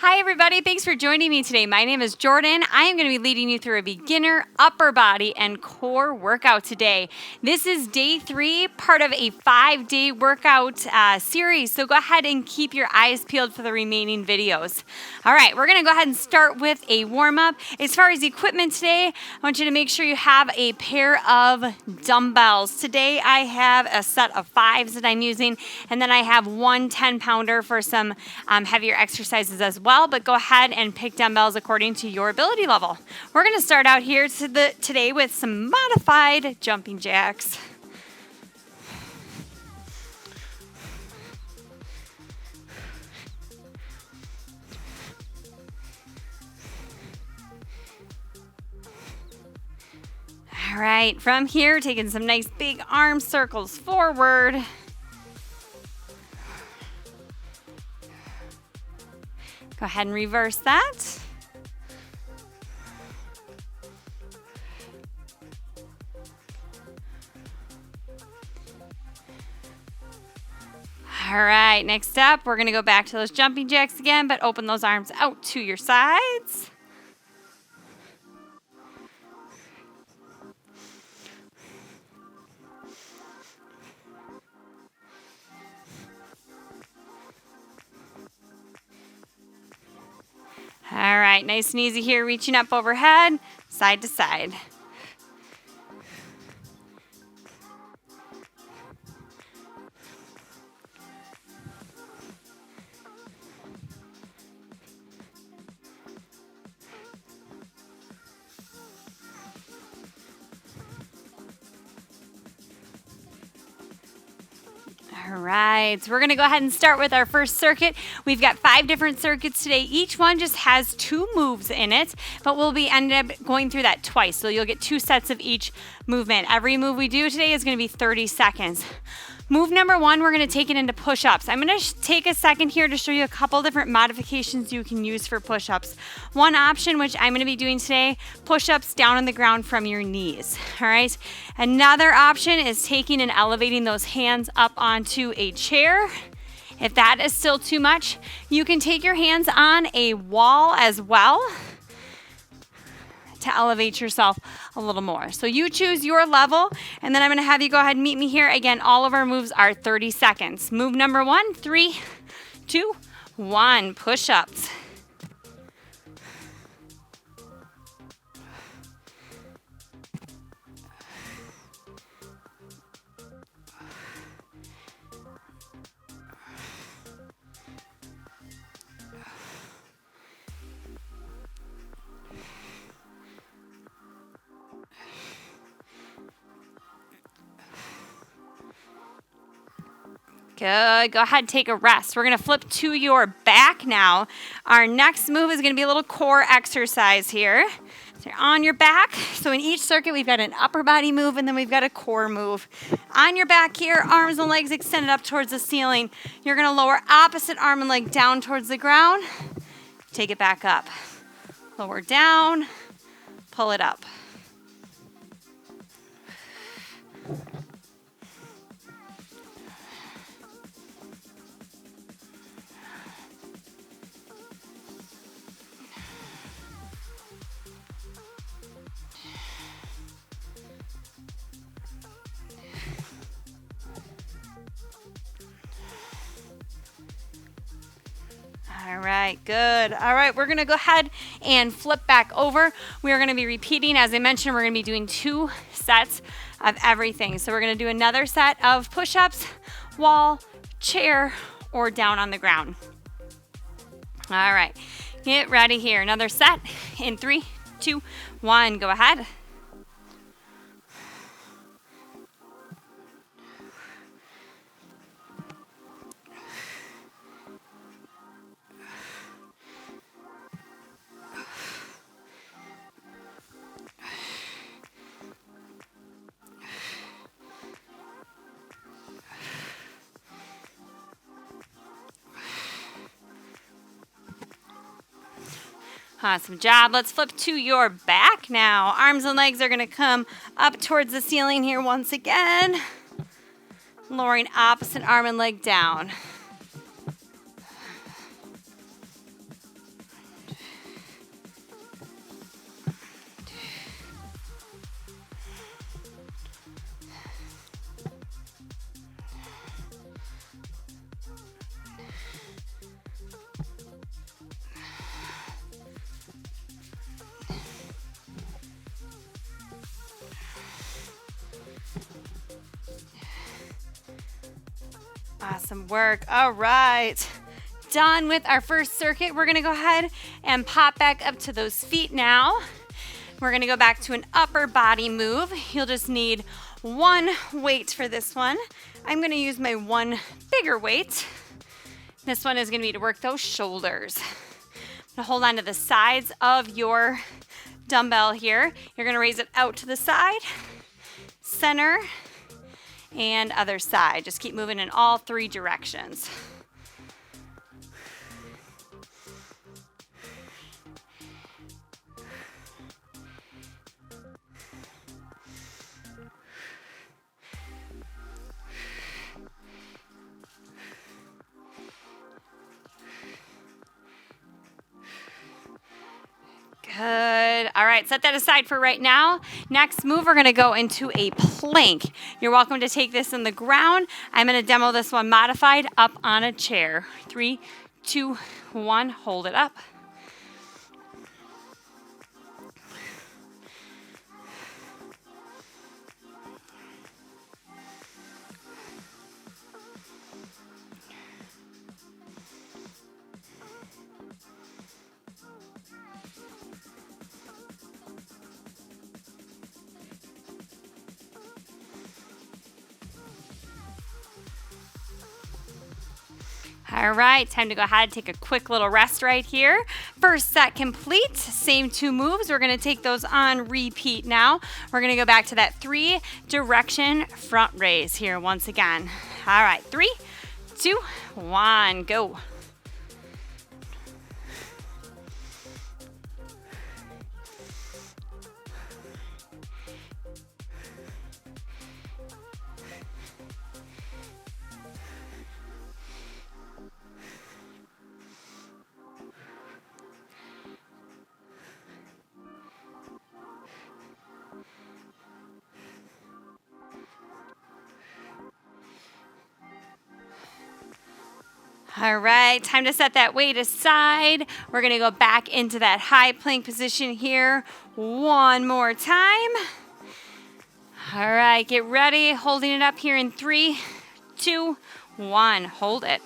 Hi everybody, thanks for joining me today. My name is Jordan. I am going to be leading you through a beginner upper body and core workout today. This is day 3, part of a 5-day workout series, so go ahead and keep your eyes peeled for the remaining videos. All right, we're going to go ahead and start with a warm-up. As far as equipment today, I want you to make sure you have a pair of dumbbells. Today I have a set of 5s that I'm using, and then I have one 10-pounder for some heavier exercises as well, but go ahead and pick dumbbells according to your ability level. We're going to start out here today with some modified jumping jacks. All right, from here, taking some nice big arm circles forward. Go ahead and reverse that. All right, next up, we're gonna go back to those jumping jacks again, but open those arms out to your sides. All right, nice and easy here, reaching up overhead, side to side. All right, so we're gonna go ahead and start with our first circuit. We've got 5 different circuits today. Each one just has 2 moves in it, but we'll be ended up going through that twice. So you'll get 2 sets of each movement. Every move we do today is gonna be 30 seconds. Move number 1, we're gonna take it into push-ups. I'm gonna take a second here to show you a couple different modifications you can use for push-ups. One option, which I'm gonna be doing today, push-ups down on the ground from your knees, all right? Another option is taking and elevating those hands up onto a chair. If that is still too much, you can take your hands on a wall as well to elevate yourself a little more. So you choose your level, and then I'm gonna have you go ahead and meet me here. Again, all of our moves are 30 seconds. Move number 1, 3, 2, 1, push-ups. Good. Go ahead and take a rest. We're going to flip to your back now. Our next move is going to be a little core exercise here. So you're on your back. So in each circuit, we've got an upper body move, and then we've got a core move. On your back here, arms and legs extended up towards the ceiling. You're going to lower opposite arm and leg down towards the ground. Take it back up. Lower down. Pull it up. All right, good. All right, we're gonna go ahead and flip back over. We are gonna be repeating, as I mentioned, we're gonna be doing 2 sets of everything. So we're gonna do another set of push-ups, wall, chair, or down on the ground. All right, get ready here. Another set in 3, 2, 1, go ahead. Awesome job. Let's flip to your back now. Arms and legs are going to come up towards the ceiling here once again. Lowering opposite arm and leg down. Awesome work. All right. Done with our first circuit. We're gonna go ahead and pop back up to those feet now. We're gonna go back to an upper body move. You'll just need one weight for this one. I'm gonna use my one bigger weight. This one is gonna be to work those shoulders. Now hold on to the sides of your dumbbell here. You're gonna raise it out to the side, center, and other side. Just keep moving in all three directions. Good. All right, set that aside for right now. Next move, we're gonna go into a plank. You're welcome to take this in the ground. I'm gonna demo this one modified up on a chair. 3, 2, 1, hold it up. All right, time to go ahead and take a quick little rest right here. First set complete, same 2 moves. We're gonna take those on repeat now. We're gonna go back to that 3-direction front raise here once again. All right, 3, 2, 1, go. All right, time to set that weight aside. We're gonna go back into that high plank position here one more time. All right, get ready, holding it up here in 3, 2, 1, hold it.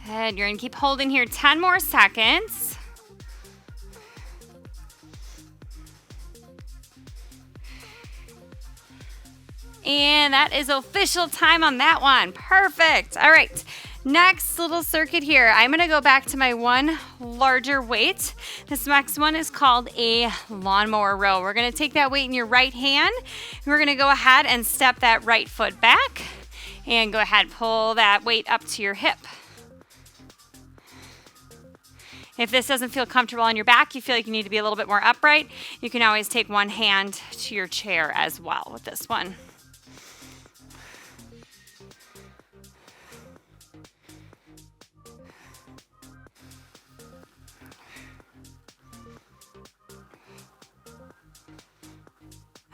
Good, you're gonna keep holding here 10 more seconds. And that is official time on that one. Perfect. All right, next little circuit here. I'm gonna go back to my one larger weight. This next one is called a lawnmower row. We're gonna take that weight in your right hand. And we're gonna go ahead and step that right foot back and go ahead, pull that weight up to your hip. If this doesn't feel comfortable on your back, you feel like you need to be a little bit more upright, you can always take one hand to your chair as well with this one.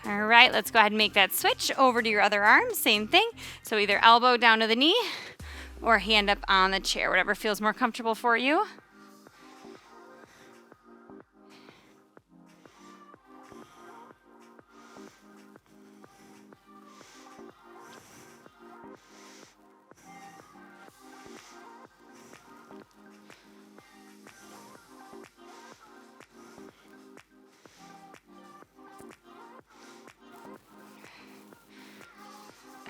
All right, let's go ahead and make that switch over to your other arm. Same thing. So either elbow down to the knee or hand up on the chair, whatever feels more comfortable for you.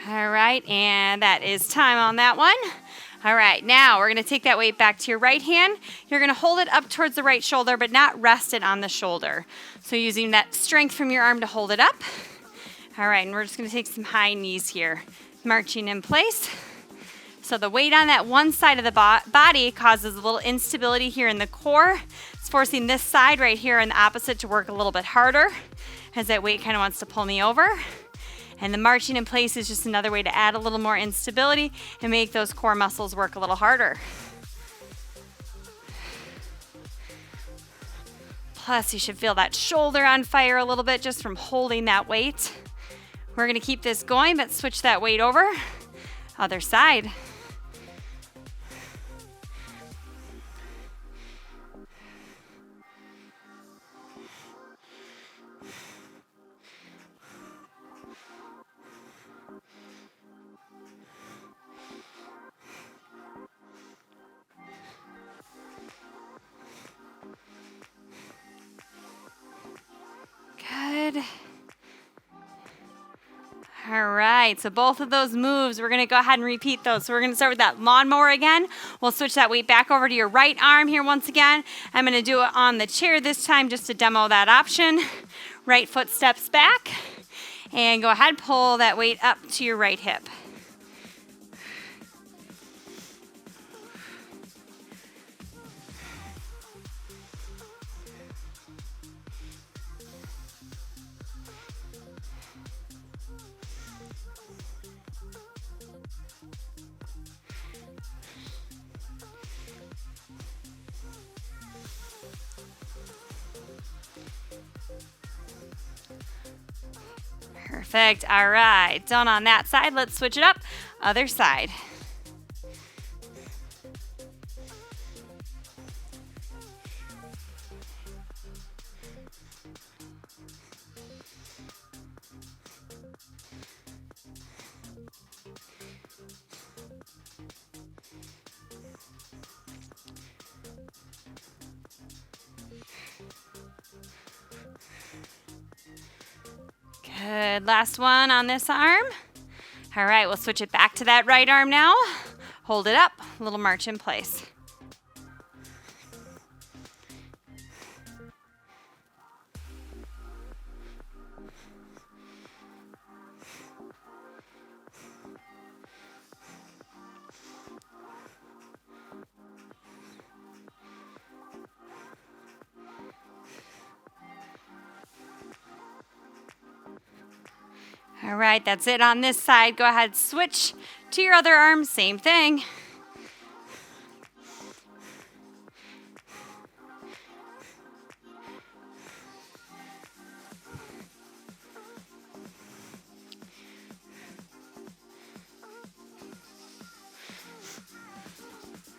All right, and that is time on that one. All right, now we're gonna take that weight back to your right hand. You're gonna hold it up towards the right shoulder, but not rest it on the shoulder. So using that strength from your arm to hold it up. All right, and we're just gonna take some high knees here, marching in place. So the weight on that one side of the body causes a little instability here in the core. It's forcing this side right here and the opposite to work a little bit harder as that weight kind of wants to pull me over. And the marching in place is just another way to add a little more instability and make those core muscles work a little harder. Plus, you should feel that shoulder on fire a little bit just from holding that weight. We're gonna keep this going, but switch that weight over. Other side. Good. All right, so both of those moves, we're gonna go ahead and repeat those. So we're gonna start with that lawnmower again. We'll switch that weight back over to your right arm here once again. I'm gonna do it on the chair this time just to demo that option. Right foot steps back, and go ahead, pull that weight up to your right hip. Perfect. All right, done on that side. Let's switch it up. Other side. Good. Last one on this arm. All right, we'll switch it back to that right arm now. Hold it up, a little march in place. All right, that's it on this side. Go ahead, switch to your other arm, same thing.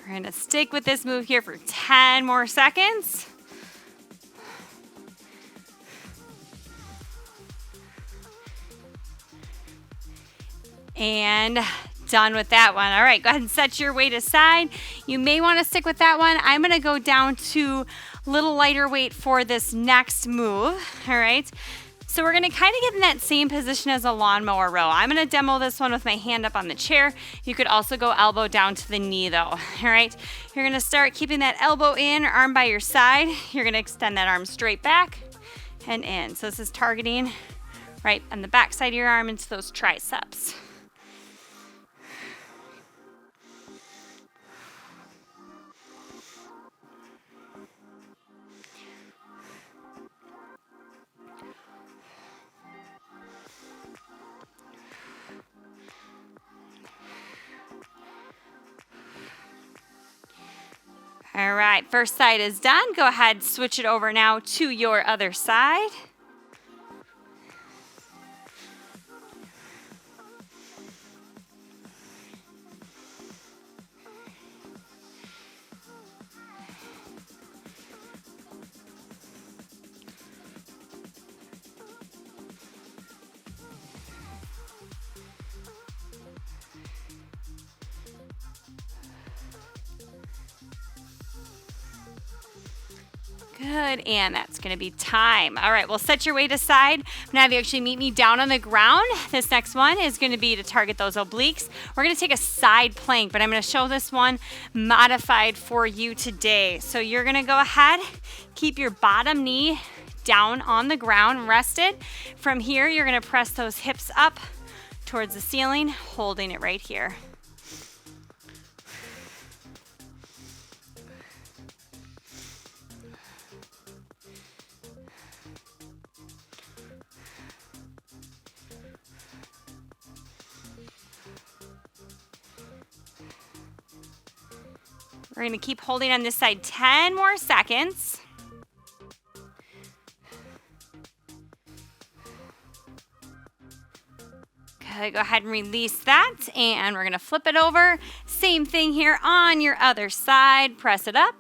We're going to stick with this move here for 10 more seconds. And done with that one. All right, go ahead and set your weight aside. You may want to stick with that one. I'm going to go down to a little lighter weight for this next move. All right. So we're going to kind of get in that same position as a lawnmower row. I'm going to demo this one with my hand up on the chair. You could also go elbow down to the knee though. All right. You're going to start keeping that elbow in, arm by your side. You're going to extend that arm straight back and in. So this is targeting right on the back side of your arm into those triceps. All right, first side is done. Go ahead, switch it over now to your other side. Good, and that's gonna be time. All right, well, set your weight aside. I'm gonna have you actually meet me down on the ground. This next one is gonna be to target those obliques. We're gonna take a side plank, but I'm gonna show this one modified for you today. So you're gonna go ahead, keep your bottom knee down on the ground, rested. From here, you're gonna press those hips up towards the ceiling, holding it right here. We're gonna keep holding on this side 10 more seconds. Good, go ahead and release that, and we're gonna flip it over. Same thing here on your other side. Press it up.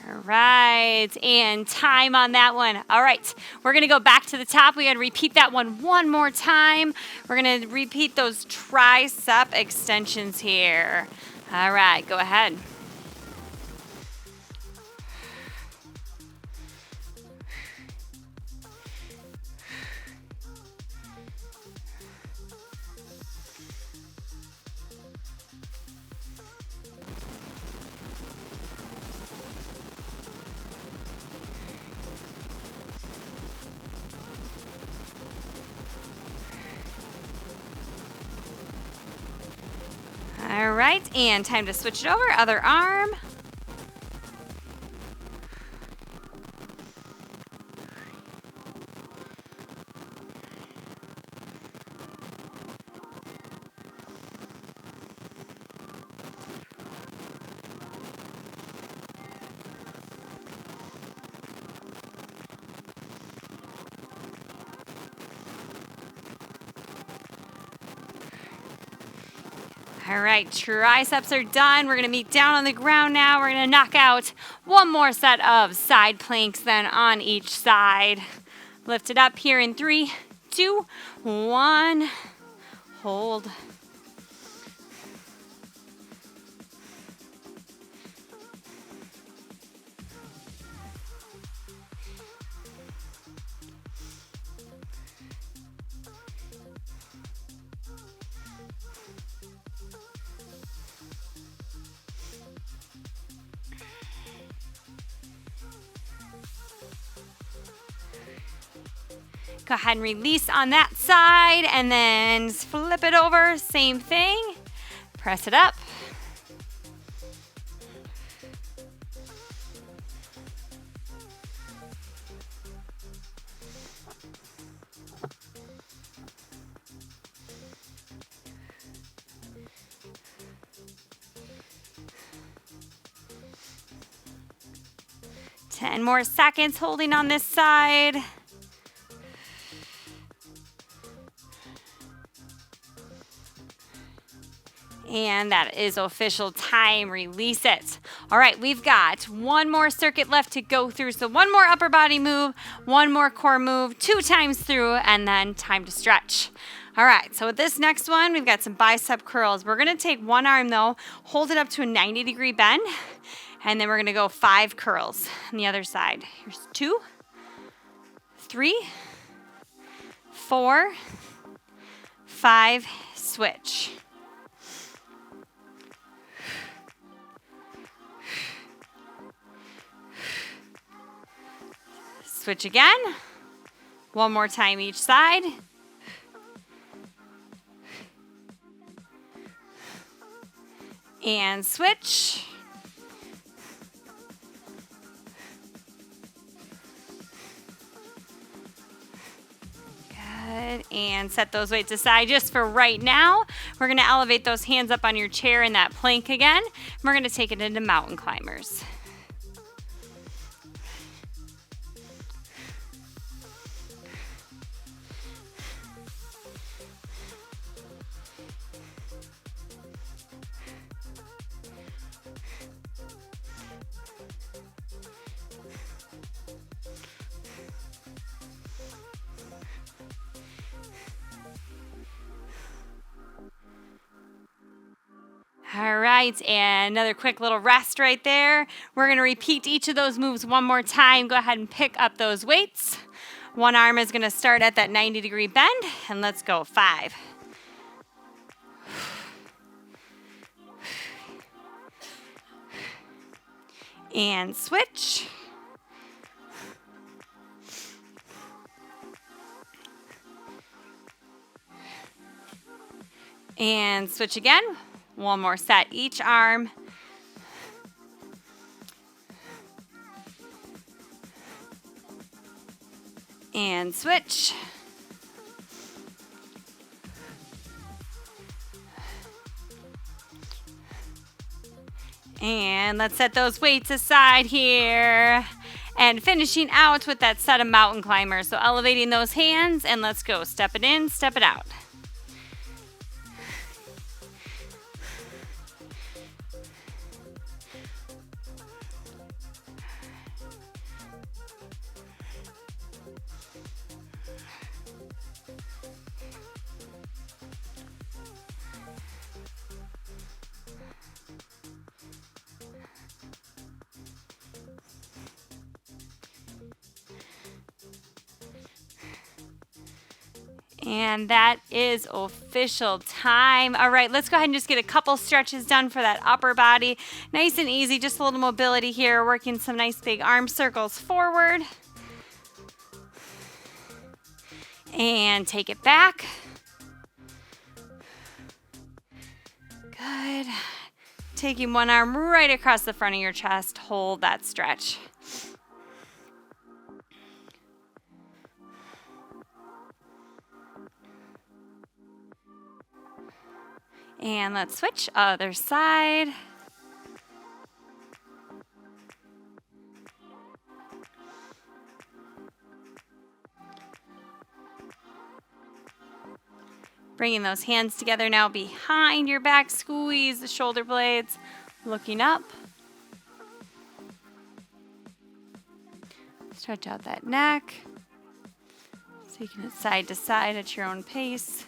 All right, and time on that one. All right, we're gonna go back to the top. We gotta repeat that one more time. We're gonna repeat those tricep extensions here. All right, go ahead. All right, and time to switch it over. Other arm. All right, triceps are done. We're gonna meet down on the ground now. We're gonna knock out one more set of side planks then on each side. Lift it up here in 3, 2, 1. Hold. Go ahead and release on that side and then flip it over, same thing. Press it up. Ten more seconds holding on this side. And that is official time. Release it. All right, we've got one more circuit left to go through. So one more upper body move, one more core move, 2 times through, and then time to stretch. All right, so with this next one, we've got some bicep curls. We're gonna take one arm though, hold it up to a 90-degree bend, and then we're gonna go 5 curls on the other side. Here's 2, 3, 4, 5, switch. Switch again. One more time each side. And switch. Good. And set those weights aside just for right now. We're going to elevate those hands up on your chair in that plank again. We're going to take it into mountain climbers. All right, and another quick little rest right there. We're gonna repeat each of those moves one more time. Go ahead and pick up those weights. One arm is gonna start at that 90-degree bend, and let's go. 5. And switch. And switch again. One more set each arm. And switch. And let's set those weights aside here. And finishing out with that set of mountain climbers. So elevating those hands, and let's go. Step it in, step it out. And that is official time. All right, let's go ahead and just get a couple stretches done for that upper body. Nice and easy, just a little mobility here, working some nice big arm circles forward. And take it back. Good. Taking one arm right across the front of your chest, hold that stretch. And let's switch, other side. Bringing those hands together now behind your back, squeeze the shoulder blades, looking up. Stretch out that neck. Taking it side to side at your own pace.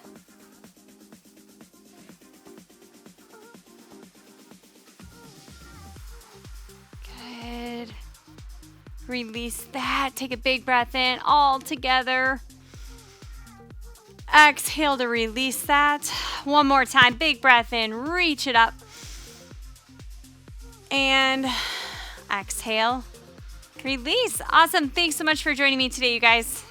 Good. Release that. Take a big breath in all together. Exhale to release that. One more time. Big breath in. Reach it up. And exhale. Release. Awesome. Thanks so much for joining me today, you guys.